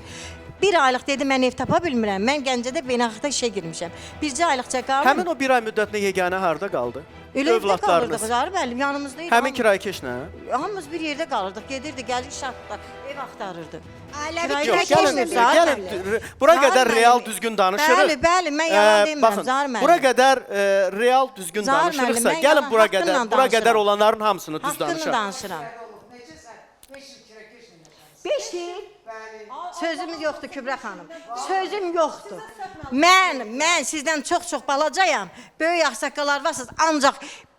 Bir aylıq dedi mən ev tapa bilmirəm. Mən Gəncədə beynəlxalq işə girmişəm. Bircə aylıqca qaldım. Həmin o bir ay müddətində yeganə harda qaldı? Elə evdə qalırdıq Zahir müəllim, yanımızdaydı. Həmin kirayə-keş nə? Hamımız bir yerdə qalırdıq. Gedirdi, gəlir şahtlar, ev axtarırdı. Ailəvi Kirayə Yox, keş kirayə gəlin, olmuyor, Zahir gəlin, müəllim. bura Zahir qədər müəllim. real düzgün danışırıq. Bəli, bəli, mən yalan demirəm, Baxın, Zahir müəllim. bura qədər real düzgün Zahir danışırıqsa, müəllim, mən gəlin yalan, bura haqqınla qədər, bura danışıram. qədər olanların hamısını düz Haqqını danışaq. danışıram. 5 il? Sözümüz yoxdur Kübra xanım. Sözüm yoxdur. Mən sizdən çox balacayam. Böyük ağsaqqallar varsınız, ancaq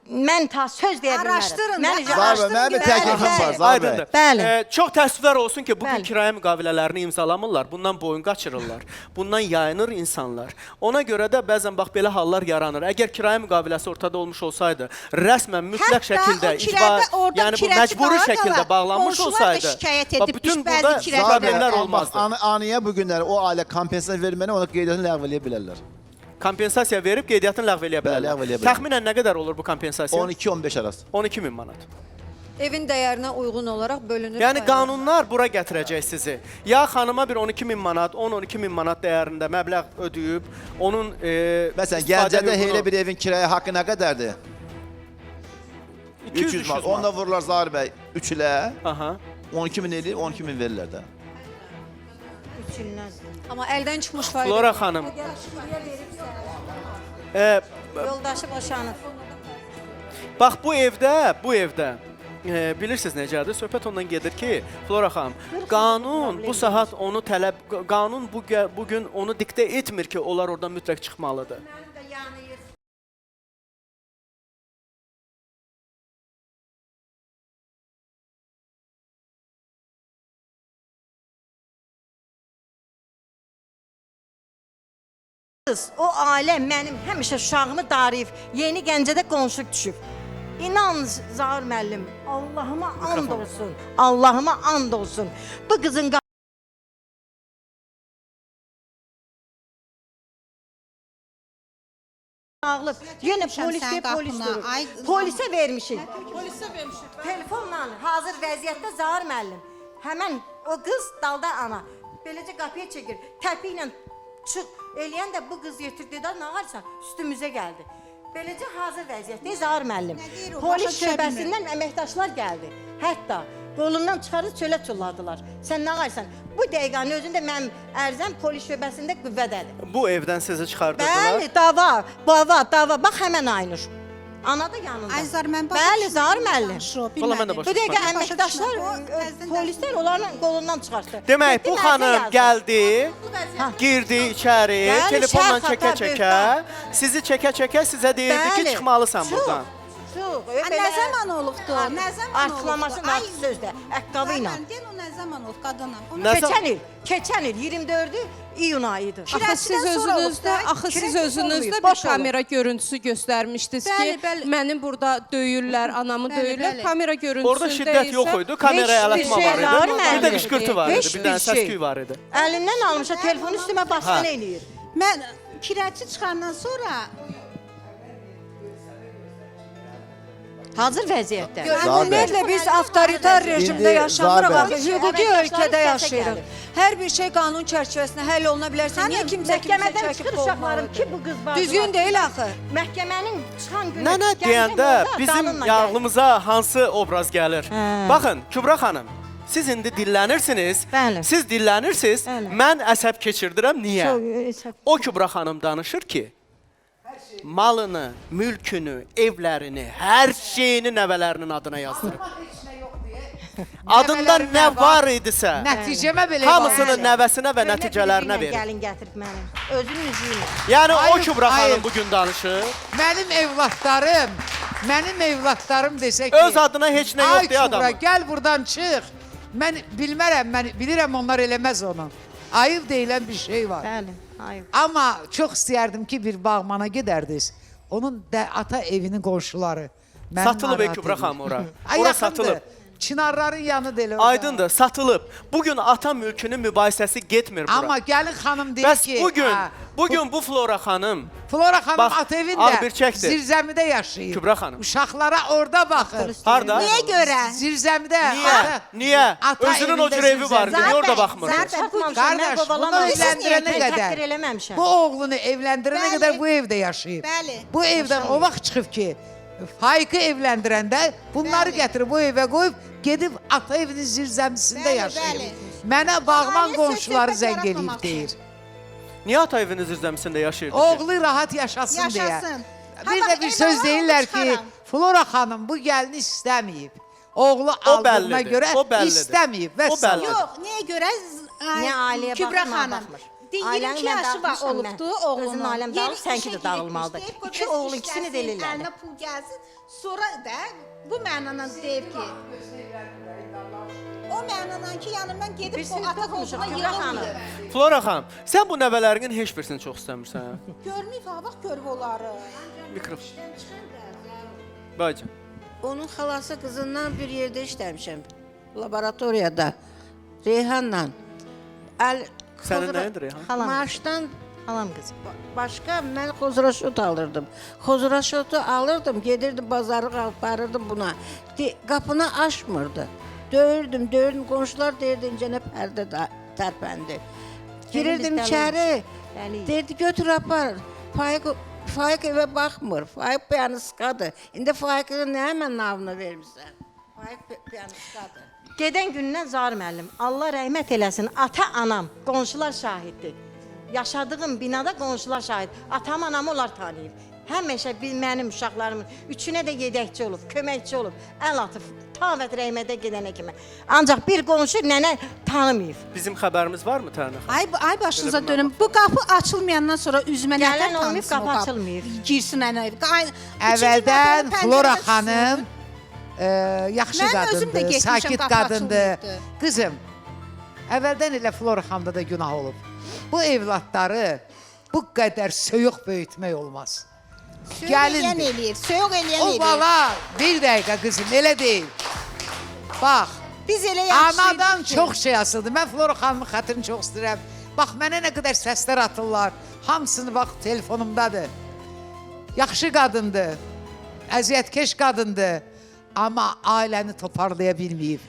mən ta söz deyə bilmərəm. Araşdırın da, Mən Zahir bəy, mənim bir təklifim var, Zahir bəy. Aydındır. Bəli. Çox təəssüflər olsun ki, bugün Bəli. kirayə müqavilələrini imzalamırlar. Bundan boyun qaçırırlar. Bundan yayınır insanlar. Ona görə də bəzən bax belə hallar yaranır. Əgər kirayə müqaviləsi ortada olmuş olsaydı, rəsmən mütləq Hətta şəkildə o kirədə orada yəni bu kirəci məcburi qala şəkildə qala bağlanmış qonşular da olsaydı, şikayət bax, edib, bütün biz bəzi burada kirəcilərə- problemlər Bax, olmazdı. anıya bu günləri o ailə kompensasiya verməni, ona qeydiyyatını ləğv eləyə bilərlər. Kompensasiya verib qeydiyyatını ləğv eləyə Bəli, ləğv eləyə bilərlər. bilər. Təxminən nə qədər olur bu kompensasiya? 12-15 arası. 12 min manat. Evin dəyərinə uyğun olaraq bölünür. Yəni paylar. qanunlar bura gətirəcək sizi. Ya xanıma bir 12 min manat, 10-12 min manat dəyərində məbləğ ödəyib, onun Məsələn, istifadə Gəncədə hüququnu- elə bir evin kirayə haqqı nə qədərdir? 200 manat. Onda vururlar Zahir bəy 3 ilə, Aha. 12 min eləyir, 12 min verirlər də. Amma əldən çıxmış faidə. Flora xanım. Yoldaşı boşanıb. Bax bu evdə bilirsiniz necədir? Söhbət ondan gedir ki, Flora xanım, qanun bu saat onu tələb, qanun bu gün onu diktə etmir ki, onlar oradan mütləq çıxmalıdır. O ailə mənim həmişə uşağımı darıyıb, yeni Gəncədə qonşu düşüb. İnan Zahir müəllim, Allahıma and olsun, Allahıma and olsun. Bu qızın ağlıb. Yenə Tökmüşəm polis sənin deyə polis qapına. durur. Ay, Polisə vermişik. Polisə vermişik. Telefonla hazır vəziyyətdə Zahir müəllim. Həmən o qız dalda ana. Beləcə qapıya çəkir. Təpi ilə çıx. Eləyən də bu qız yetir dedi, nə varsa üstümüzə gəldi. Beləcə hazır vəziyyətdə Zahir müəllim. Nə deyir o, Polis başa düşə şöbəsindən əməkdaşlar gəldi. Hətta qolundan çıxarıb çölə tulladılar. Sən nə varsan? Bu dəqiqənin özündə mənim ərzəm polis şöbəsində qüvvədədir. Bu evdən sizi çıxardırdılar. Bəli, dava. Bax həmən Aynur. Ana da yanında. Ay Zar mən Bəli, Zahir müəllim. Valla mən də başa Bu dəqiqə düşmədim. əməkdaşlar polislər onların qolundan çıxartdı. Demək, Getdi, bu mənzil xanım yazdı. gəldi, girdi içəri, Bəli, telefonla şərh çəkə-çəkə, xəbər sizi çəkə-çəkə sizə deyirdi ki, Bəli, çıxmalısan çox, buradan. Çox. Nə zaman olubdu? Nə zaman olubdu? Artılaması naxı sözdə, əqqabı ilə. Deyən o nə zaman olub qadınam? Nə zaman- Keçən il 24-ü iyun ayıydı. Axı siz Kirəsindən sonra olub özünüzdə, da, axı siz kirəsiz özünüzdə olmayıb, bir boş olub. kamera görüntüsü göstərmişdiniz Bəli, ki, bəli. mənim burada döyürlər, anamı Bəli, döyürlər. bəli. Kamera görüntüsündə Orada şiddət yox idi, kameraya heç əl bir atma şey var idi. var Bir də mənim. qışqırtı var idi, Heç bir bir dənə şey. səs-küy var idi. Əlindən almışa telefonu üstümə basqan eləyir. Mən kirəçi çıxandan sonra Hazır vəziyyətdə. Ümumiyyətlə biz avtoritar rejimdə İndi yaşamırıq, Zahir axı, bəy. hüquqi Əməkdaşları ölkədə səsə yaşayırıq. gəlir. Hər bir şey qanun çərçivəsində həll oluna bilərsə, niyə kimsə kimsə Məhkəmədən çəkib çıxır uşaqlarım ki, bu qız var. Düzgün deyil axı. Məhkəmənin çıxan günü. Nənə gəncin deyəndə orada bizim qanunla gəlir. yağlımıza hansı obraz gəlir? Hə. Baxın, Kübra xanım, siz indi dillənirsiniz. Bəli. Siz dillənirsiniz. Bəli. Mən əsəb keçirdirəm. Niyə? Çox- O Kübra xanım danışır ki, malını, mülkünü, evlərini, hər şeyini nəvələrinin adına yazdırıb. Adında Nəvələrinə nə bax. var idisə, Nəticəmə belə hamısını bax. nəvəsinə və Köhnə nəticələrinə biri ilə verir. Gəlin gətirib mənim. Özünün üzü ilə. Yəni o Hayır, Kübra xanım hayır. bugün danışır. Mənim evlatlarım desə ki, Öz adına heç nə ay yox deyə Kübra, adamı. gəl buradan çıx. Mən bilmərəm, mən bilirəm onlar eləməz onu. Ayıb deyilən bir şey var. Bəli, ayıb. Amma çox istəyərdim ki, bir bağmana gedərdiniz. Onun ata evinin qonşuları. məni Satılıb narahat Kübra edir. xanım ora. Ay, Ora yaxındır. satılıb. Çınarların yanı deyil. Aydındır, satılıb. Bugün ata mülkünün mübahisəsi getmir bura. Amma gəlin xanım deyir Bəs ki, bugün bu Flora xanım, Flora xanım Bax, ata evində Ağbirçəkdir. zirzəmidə yaşayır. Kübra xanım. Uşaqlara orada baxır. Harda? Niyə görə? Zirzəmidə. Niyə? Niyə? Ata Özünün o evində cür evi var idi. zirzəmi. Niyə orada baxmır? Qardaş, Qardaş, bunu evləndirənə qədər. Təhqir eləməmişəm. Bu oğlunu evləndirənə Bəli. qədər bu evdə yaşayıb. Bəli. Bu evdən o vaxt çıxıb ki, Faik'i evləndirəndə bunları Bəli. gətirib bu evə qoyub, gedib ata evinin zirzəmisində Bəli, yaşayıb. bəli. Mənə bağban Ailə qonşuları söhbət zəng eləyib yaratmamaq deyir. Niyə ata evinin zirzəmisində yaşayırdı ki? Oğlu rahat yaşasın deyə. Yaşasın. Bir Ha, də bir bax, söz evladı deyirlər ki, çıxaram. Flora xanım bu gəlini istəməyib. Oğlu O aldığına bəllidir, görə o bəllidir. istəməyib və O bəllidir. Yox, niyə görə? Niyə ailəyə Kübra baxır, mənə xanım. baxmır? 22 Ailəni mən yaşı var dağıtmışam olubdu mən. oğlunun. Özünün ailəm Yeni dağılıb, sənki işə də dağılmalıdır. girib, İki qoy oğlun bəs ikisini işləsin, də eləyirlər. Əlinə pul gəlsin. Sonra da bu mənanla deyib ki, o mənanla ki, yəni mən gedib Biz o ata toxumuşuq, qoluna Kübra xanım. yığılmayıb. Flora xanım, sən bu nəvələrinin heç birisini çox istəmirsən. Görməyib ha, bax görüb onları. Mikrofon. Bacım. Onun xalası qızından bir yerdə işləmişəm. Laboratoriyada. Reyhanla. Sənin nəyidir Reyhan? Xalam. Maaşdan Xalam qızı. başqa mən xozraşot alırdım. Xozraşotu alırdım, gedirdim bazarı aparırdım buna. Qapını açmırdı. Döyürdüm, qonşular deyirdi incənə pərdə tərpəndi. Girirdim Elimiz içəri. Dəli. Deyirdi götür apar. Faik evə baxmır. Faik piyanistkadır. İndi Faik'ın nə həmən navını vermirsən? Faik piyanistkadır. Gedən gündən Zahir müəllim, Allah rəhmət eləsin, ata-anam, qonşular şahiddir. Yaşadığım binada qonşular şahid. Atam, anamı onlar tanıyır. Həmişə mənim uşaqlarımın üçünə də yedəkçi olub, köməkçi olub, əl atıb, tavət rəhmətə gedənə kimi. Ancaq bir qonşu nənə tanımayıb. Bizim xəbərimiz varmı Tərnə xanım? Ay başınıza dönüm. Bu qapı açılmayandan sonra üzümə Gələn nətər olmayıb, tanısın o qapı açılmayıb. Girsin ənə ev. Əvvəldən Flora xanım yaxşı Mən özüm də qadındır, getmişəm, sakit qapı qadındır. açılmayıbdı. Qızım, əvvəldən elə Flora xanımda da günah olub. Bu evlatları bu qədər söyüq böyütmək olmaz. Gəlin eləyir, soyuq eləyən O eləyir. bala bir dəqiqə qızım, elə deyil. Bax, Biz elə yaxşı. anadan çox şey asıldı. Mən Flora xanımın xətrini çox istəyirəm. Bax, mənə nə qədər səslər atırlar. Hamısını bax, telefonumdadır. Yaxşı qadındır, əziyyətkeş qadındır. Amma ailəni toparlaya bilməyib.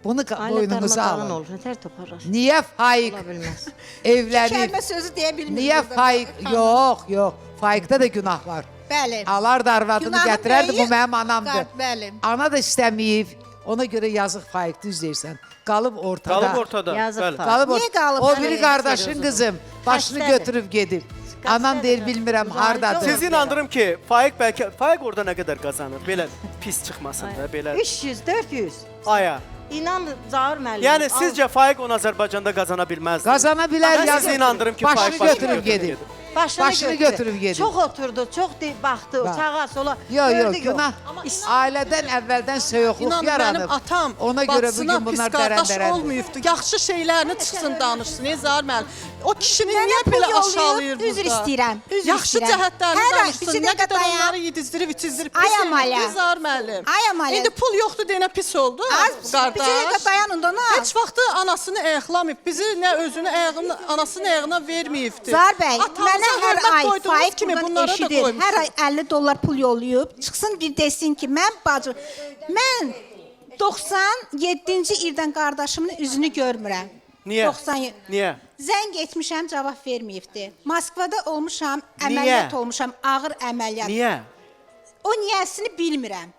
Bunu boynunuza alın. olur, nətər toparlar? Niyə Faik Ola bilməz. evlənib? Kəlmə sözü deyə bilmir. Niyə burada. Faik? Yox. Faikdə da günah var. Bəli. Alar da arvadını Günahın gətirərdi, bu böyüyü- mənim anamdır. Bəli. Ana da istəməyib. Ona görə yazıq Faik, düz deyirsən. Qalıb ortada. Qalıb ortada. Yazıq Bəli. Faik. Qalıb Niyə qalıb? O Bəli, biri qardaşın qızım başını Xəstədir. götürüb gedib. Anan deyir bilmirəm hardadır. Siz inandırım ki, Faiq orada nə qədər qazanır? Belə pis çıxmasın da, belə 300, 400. aya. İnan Zahir müəllim. Yəni sizcə Faiq onu Azərbaycanda qazana bilməzdi? Qazana bilər Mən ya. sizi inandırım ki, Başını Faiq götürüb gedib. Başını götürüb gedib. Çox oturdu, çox baxdı, Bax. sağa sola. Yox, yox, gördü, günah. Ailədən əvvəldən soyuqluq İnanın yaranıb. mənim atam Ona görə bacısına bugün pis bunlar qardaş dərəndərədir. olmayıbdı. Yaxşı şeylərini çıxsın danışsın, Zahir müəllim. O kişini Mənə niyə pul belə yollayıb, aşağılayır burada? üzr istəyirəm, üzr Yaxşı istəyirəm. cəhətlərini Hər ay danışsın. bir Nə dəqiqə qədər dayan. onları yedizdirib, itizdirib, Ay pis Amalia. eləyib, Zahir müəllim. Ay Amalia. İndi pul yoxdur deyənə pis oldu Az bir qardaş. dəqiqə dayan ondan al. Heç vaxtı anasını ayıqlamayıb, bizi nə özünü ayağını, anasının ayağına verməyibdi. Zahir bəy, Atanıza mənə hər hörmət ay qoyduğunuz Faiq kimi buradan bunlara da eşidir. qoymuşsunuz. Hər ay 50 dollar pul yollayıb, çıxsın bir desin ki, mən 97-ci ildən qardaşımın üzünü görmürəm. Niyə? 97. Niyə? Zəng etmişəm, cavab verməyibdi. Moskvada olmuşam, Niyə? əməliyyat olmuşam, ağır əməliyyat. Niyə? O niyəsini bilmirəm.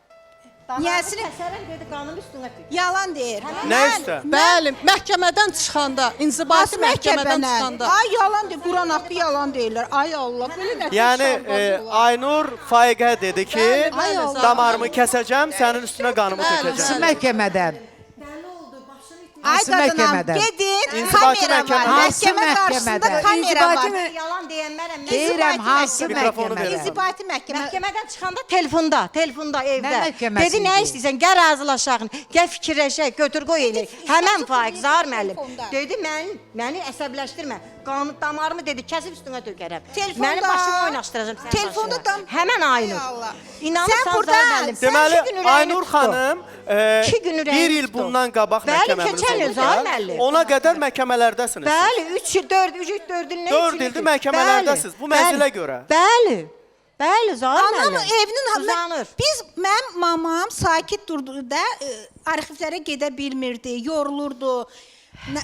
Niyəsini Kəsərəm dedi, qanın üstünə tük. yalan deyir. Nə üstə? Bəli, məhkəmədən çıxanda, inzibati məhkəmədən çıxanda. Ay yalan deyir, Quran haqqı yalan deyirlər. Ay Allah, belə nə Yəni Aynur Faiqə dedi ki, Ay Allah. damarımı kəsəcəm, sənin üstünə qanımı Bəli, tökəcəm. Hansı məhkəmədən? Ay Hansı qadınam, məhkəmədən? gedin, İnzibati kamera var. məhkəmə. Məhkəmə Hansı qarşısında məhkəmədə? kamera var. Yalan deyənlərəm. Deyirəm, hansı Mikrofonu məhkəmədən? verin. İnzibati məhkəmə. Məhkəmədən çıxanda telefonda evdə. Nə məhkəməsi Dedi nə idi? istəyirsən? Gəl razılaşaq. Gəl fikirləşək, götür qoy eləyək. Həmən Faiq Zahir müəllim. Telefonda. Dedi məni əsəbləşdirmə. Qanun damarımı dedi kəsib üstünə tökərəm. Telefonda. Mənim başımı oynaşdıracağam sənin Telefonda başına. da- Həmən Ay Aynur. Allah. İnanırsan Sən burada- Zahir müəllim. Sən Deməli, iki gün ürəyini Aynur tutdu. xanım 2 gün ürəyini bir il tutdu. bundan qabaq Bəli, məhkəməmiz keçən il oldu Zahir da, müəllim. ona qədər məhkəmələrdəsiniz. Bəli, 3 il, 4 il nə 4 üçün ildir ki? məhkəmələrdəsiz, Bəli, bu mənzilə bəli, görə. Bəli. Bəli, Zahir Anam müəllim. evinin uzanır. Mənim mamam sakit durdu da arxivlərə gedə bilmirdi, yorulurdu.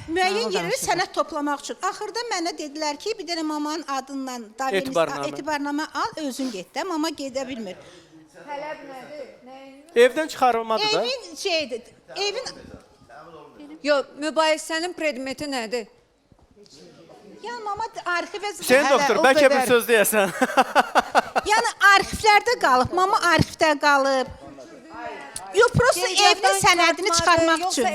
Müəyyən yerləri sənəd toplamaq üçün. Axırda mənə dedilər ki, bir dənə mamanın adından etibarnamə al, özün get də. Mama gedə bilmir. Tələb nədir? Evdən çıxarılmadı da. Evin şeydir. Evin Yox, mübahisənin predmeti nədir? yəni mama arxivə Hüseyin doktor, o bəlkə bir qədər. söz deyəsən. Yəni arxivlərdə qalıb, mama arxivdə qalıb. Yox, prosta evinin sənədini çıxarmaq üçün.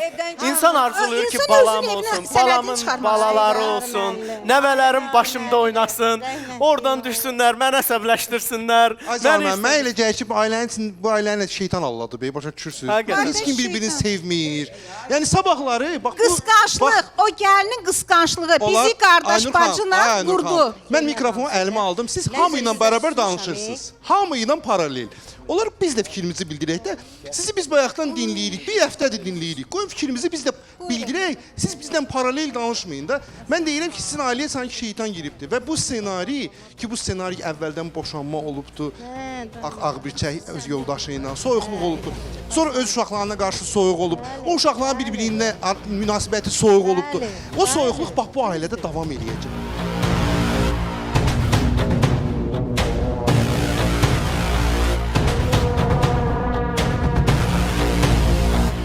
İnsan arzulayır ki, İnsan balam özünün olsun, evinə sənədini balamın çıxarmaq balaları istəyir. olsun, nəvələrim başımda oynasın, oradan düşsünlər, mənə əsəbləşdirsinlər. Ay canım, mən elə gəlir ki, bu ailənin üçün, bu ailənin şeytan alladı, bey, başa düşürsünüz. Həqiqətən. Heç kim bir-birini sevmir. Yəni sabahları, bax bu... Qısqanclıq, o gəlinin qısqanclığı bizi qardaş bacına vurdu. Mən mikrofonu əlimə aldım, siz hamı ilə bərabər danışırsınız. Hamı ilə paralel. Onlar biz də fikrimizi bildirək də, sizi biz bayaqdan dinləyirik, bir həftədir dinləyirik. Qoyun fikrimizi biz də bildirək, siz bizdən paralel danışmayın da. Mən deyirəm ki, sizin ailəyə sanki şeytan giribdir və bu ssenari, ki bu ssenari əvvəldən boşanma olubdur, Ağbirçək öz yoldaşı ilə soyuqluq olubdur. Sonra öz uşaqlarına qarşı soyuq olub, o uşaqların bir-birinə münasibəti soyuq olubdur. O soyuqluq bax bu ailədə davam eləyəcək.